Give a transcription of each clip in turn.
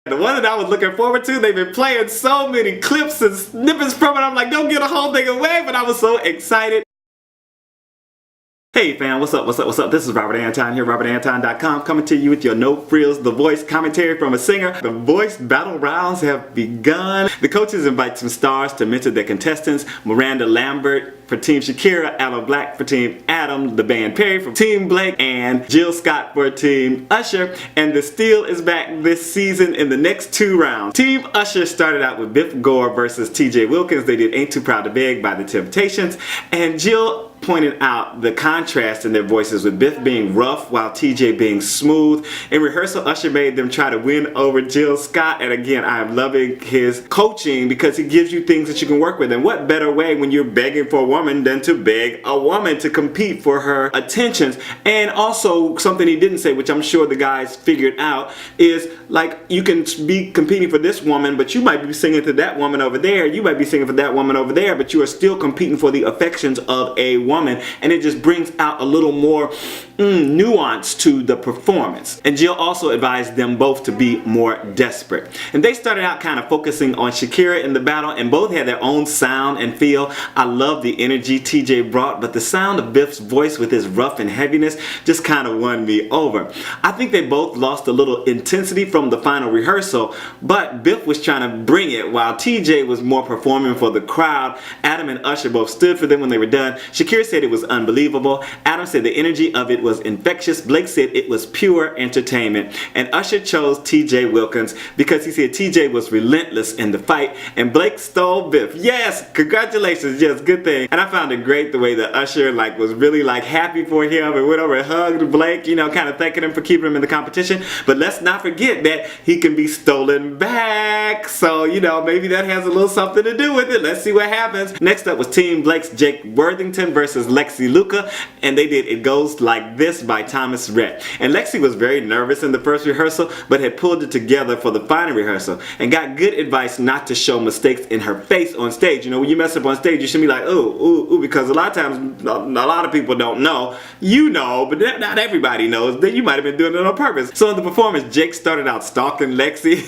The one that I was looking forward to, they've been playing so many clips and snippets from it. I'm like, don't give the whole thing away, but I was so excited. Hey fam, what's up, what's up, what's up? This is Robert Anton here, robertantonnyc, coming to you with your No Frills The Voice commentary from a singer. The voice battle rounds have begun. The coaches invite some stars to mentor their contestants. Miranda Lambert for TeamShakira, Aloe Blac for TeamAdam, the band Perry for TeamBlake, and Jill Scott for TeamUsher. And the steal is back this season in the next 2 rounds. TeamUsher started out with Biff, Gore versus TJ Wilkins. They did Ain't Too Proud to Beg by the Temptations. And Jill pointed out the contrast in their voices, with Biff being rough while TJ being smooth. In rehearsal, Usher made them try to win over Jill Scott, and again, I am loving his coaching because he gives you things that you can work with. And what better way when you're begging for a woman than to beg a woman to compete for her attentions? And also something he didn't say, which I'm sure the guys figured out, is like, you can be competing for this woman, but you might be singing to that woman over there, you might be singing for that woman over there, but you are still competing for the affections of a woman, and it just brings out a little more nuance to the performance. And Jill also advised them both to be more desperate. And they started out kind of focusing on Shakira in the battle, and both had their own sound and feel. I love the energy TJ brought, but the sound of Biff's voice with his rough and heaviness just kind of won me over. I think they both lost a little intensity from the final rehearsal, but Biff was trying to bring it while TJ was more performing for the crowd. Adam and Usher both stood for them when they were done. Shakira said it was unbelievable. Adam said the energy of it was infectious. Blac said it was pure entertainment. And Usher chose TJ Wilkins because he said TJ was relentless in the fight, and Blac stole Biff. Yes, congratulations, yes, good thing. And I found it great the way that Usher was really happy for him and went over and hugged Blac, you know, kind of thanking him for keeping him in the competition. But let's not forget that he can be stolen back. So, you know, maybe that has a little something to do with it. Let's see what happens. Next up was TeamBlake's Jake Worthington versus Lexi Luca, and they did It Goes Like This by Rhett. And Lexi was very nervous in the first rehearsal, but had pulled it together for the final rehearsal and got good advice not to show mistakes in her face on stage. You know, when you mess up on stage, you should be like, ooh, ooh, ooh, because a lot of times, a lot of people don't know. You know, but not everybody knows that you might have been doing it on purpose. So in the performance, Jake started out stalking Lexi.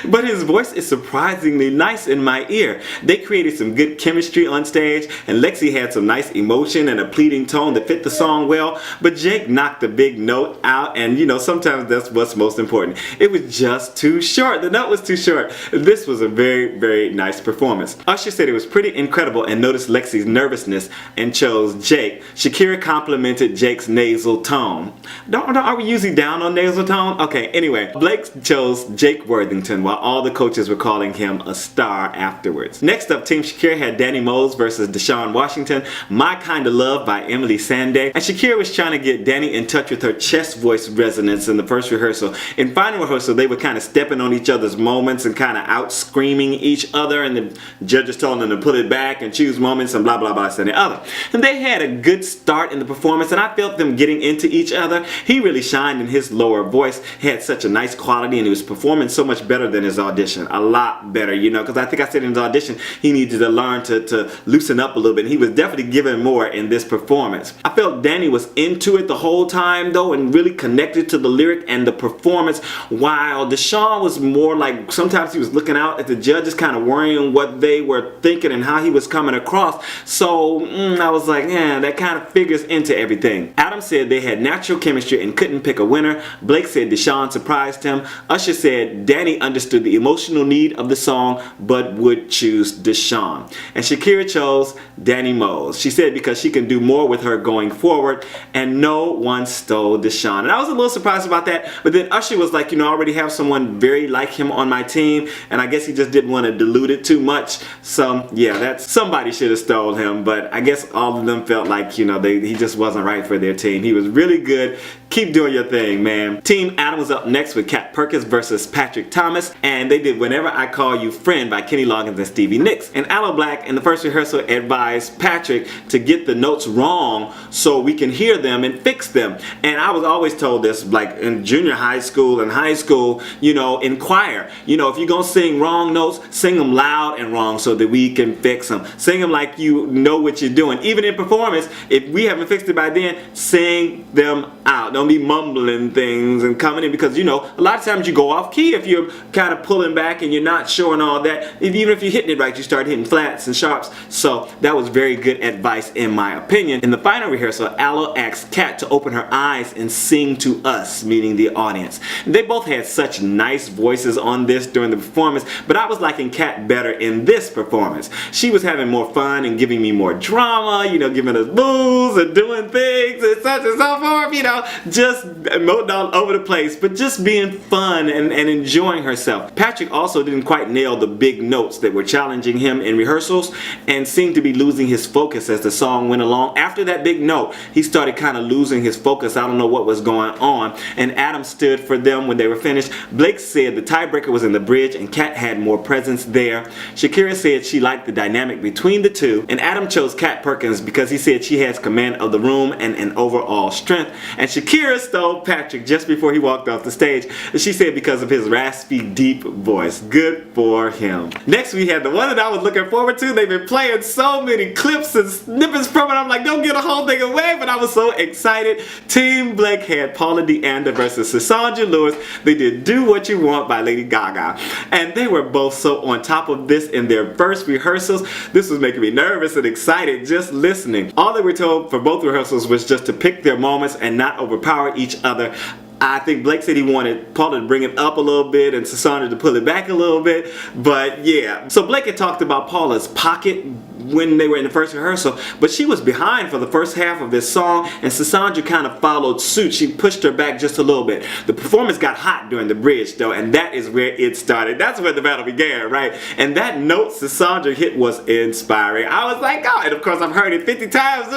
But his voice is surprisingly nice in my ear. They created some good chemistry on stage, and Lexi had some nice emotion and a pleading tone that fit the song well, but Jake knocked the big note out, and you know, sometimes that's what's most important. It was just too short. The note was too short. This was a very, very nice performance. Usher said it was pretty incredible and noticed Lexi's nervousness and chose Jake. Shakira complimented Jake's nasal tone. Are we usually down on nasal tone? Okay, anyway, Blac chose Jake Worthington while all the coaches were calling him a star afterwards. Next up, TeamShakira had Dani Moz versus DeShawn Washington, My Kind of Love by Sande. And Shakira was trying to get Dani in touch with her chest voice resonance in the first rehearsal. In final rehearsal, they were kind of stepping on each other's moments and kind of out screaming each other, and the judges told them to put it back and choose moments and blah blah blah and the other. And they had a good start in the performance, and I felt them getting into each other. He really shined in his lower voice. He had such a nice quality, and he was performing so much better than his audition. A lot better, you know, because I think I said in his audition he needed to learn to loosen up a little bit, and he was definitely giving more in this performance. I felt Dani was into it the whole time though, and really connected to the lyric and the performance, while DeShawn was more like, sometimes he was looking out at the judges, kind of worrying what they were thinking and how he was coming across. So I was like, yeah, that kind of figures into everything. Adam said they had natural chemistry and couldn't pick a winner. Blac said DeShawn surprised him. Usher said Dani understood the emotional need of the song but would choose DeShawn. And Shakira chose Dani Moz. She said because she can do more with her going forward, and no one stole DeShawn. And I was a little surprised about that, but then Usher was like, you know, I already have someone very like him on my team, and I guess he just didn't want to dilute it too much. So yeah, that's, somebody should have stole him, but I guess all of them felt like, you know, he just wasn't right for their team. He was really good. Keep doing your thing, man. TeamAdam was up next with Perkins versus Patrick Thomas. and they did Whenever I Call You Friend by Kenny Loggins and Stevie Nicks. And Aloe Blac in the first rehearsal advised Patrick to get the notes wrong so we can hear them and fix them. And I was always told this, like in junior high school and high school, you know, in choir, you know, if you're gonna sing wrong notes, sing them loud and wrong so that we can fix them. Sing them like you know what you're doing. Even in performance, if we haven't fixed it by then, sing them out. Don't be mumbling things and coming in, because you know, a lot of times you go off key if you're kind of pulling back and you're not showing all that. Even if you're hitting it right, you start hitting flats and sharps. So that was very good advice in my opinion. In the final rehearsal, Aloe asked Kat to open her eyes and sing to us, meaning the audience. They both had such nice voices on this during the performance, but I was liking Kat better in this performance. She was having more fun and giving me more drama, you know, giving us moves and doing things and such and so forth, you know, just emoting all over the place, but just being fun and enjoying herself. Patrick also didn't quite nail the big notes that were challenging him in rehearsals and seemed to be losing his focus as the song went along. After that big note, he started kind of losing his focus. I don't know what was going on. And Adam stood for them when they were finished. Blake said the tiebreaker was in the bridge and Kat had more presence there. Shakira said she liked the dynamic between the two. And Adam chose Kat Perkins because he said she has command of the room and an overall strength. And Shakira stole Patrick just before he walked off the stage. She said because of his raspy, deep voice. Good for him. Next we had the one that I was looking forward to. They've been playing so many clips and snippets from it. I'm like, don't get a whole thing away, but I was so excited. TeamBlake had Paula DeAnda versus Sisaundra Lewis. They did Do What You Want by Lady Gaga. And they were both so on top of this in their first rehearsals. This was making me nervous and excited just listening. All they were told for both rehearsals was just to pick their moments and not overpower each other. I think Blake said he wanted Paula to bring it up a little bit and Sisaundra to pull it back a little bit, but yeah. So Blake had talked about Paula's pocket when they were in the first rehearsal, but she was behind for the first half of this song and Sisaundra kind of followed suit. She pushed her back just a little bit. The performance got hot during the bridge though, and that is where it started. That's where the battle began, right? And that note Sisaundra hit was inspiring. I was like, oh, and of course I've heard it 50 times,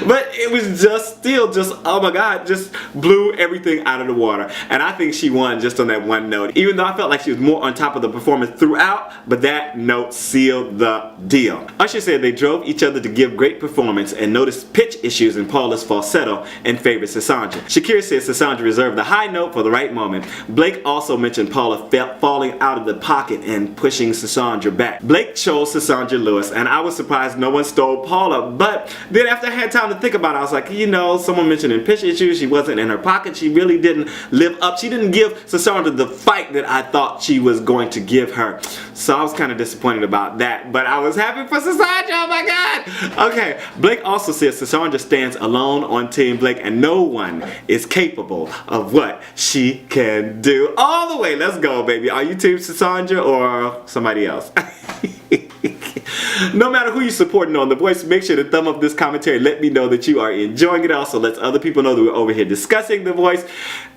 but it was just still just, oh my god, just blew everything out of the water. And I think she won just on that one note, even though I felt like she was more on top of the performance throughout, but that note sealed the deal. Usher said they drove each other to give great performance and noticed pitch issues in Paula's falsetto and favored Sisaundra. Shakira said Sisaundra reserved the high note for the right moment. Blake also mentioned Paula falling out of the pocket and pushing Sisaundra back. Blake chose Sisaundra Lewis, and I was surprised no one stole Paula, but then after I had time to think about it, I was like, you know, someone mentioning pitch issues, she wasn't in her pocket, she really didn't live up. She didn't give Sisaundra the fight that I thought she was going to give her. So I was kind of disappointed about that, but I was happy for Sisaundra, oh my god! Okay, Blake also says Sisaundra stands alone on TeamBlake and no one is capable of what she can do. All the way, let's go baby. Are you Team Sisaundra or somebody else? No matter who you're supporting on The Voice, make sure to thumb up this commentary. Let me know that you are enjoying it. Also lets other people know that we're over here discussing The Voice.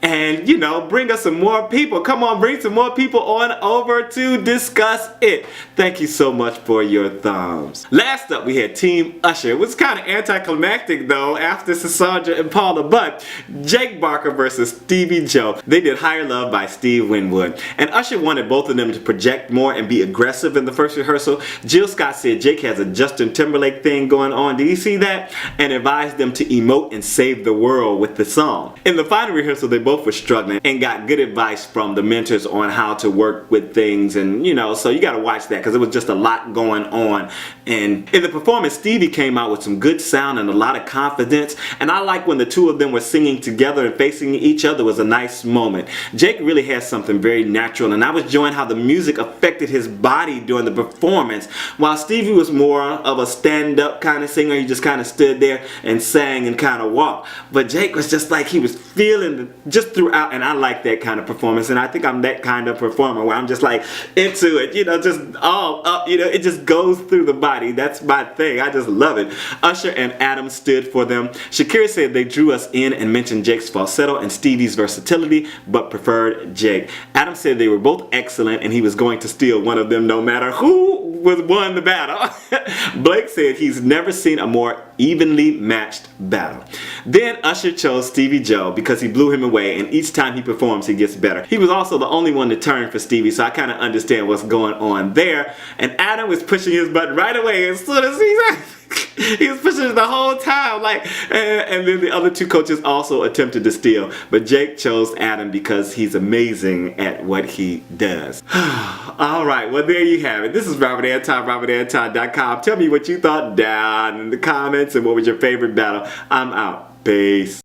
And, you know, bring us some more people. Come on, bring some more people on over to discuss it. Thank you so much for your thumbs. Last up, we had TeamUsher. It was kind of anticlimactic, though, after Sisaundra and Paula. But Jake Barker versus Stevie Joe. They did Higher Love by Steve Winwood. And Usher wanted both of them to project more and be aggressive in the first rehearsal. Jill Scott said Jake has a Justin Timberlake thing going on. Did you see that? And advised them to emote and save the world with the song. In the final rehearsal, they both were struggling and got good advice from the mentors on how to work with things, and you know, so you got to watch that because it was just a lot going on. And in the performance, Stevie came out with some good sound and a lot of confidence, and I like when the two of them were singing together and facing each other. Was a nice moment. Jake really has something very natural, and I was enjoying how the music affected his body during the performance, while Stevie was more of a stand-up kind of singer. He just kind of stood there and sang and kind of walked, but Jake was just like he was feeling just throughout, and I like that kind of performance, and I think I'm that kind of performer where I'm just like into it, you know, just all up, you know, it just goes through the body. That's my thing. I just love it. Usher and Adam stood for them. Shakira said they drew us in and mentioned Jake's falsetto and Stevie's versatility, but preferred Jake. Adam said they were both excellent and he was going to steal one of them no matter who won the battle. battle. Blake said he's never seen a more evenly matched battle. Then Usher chose Stevie Joe because he blew him away, and each time he performs he gets better. He was also the only one to turn for Stevie, so I kind of understand what's going on there. And Adam was pushing his button right away as soon as he was pushing it the whole time, like, and then the other two coaches also attempted to steal, but Jake chose Adam because he's amazing at what he does. Alright, well there you have it. This is Robert Anton, robertanton.com. Tell me what you thought down in the comments and what was your favorite battle. I'm out. Peace.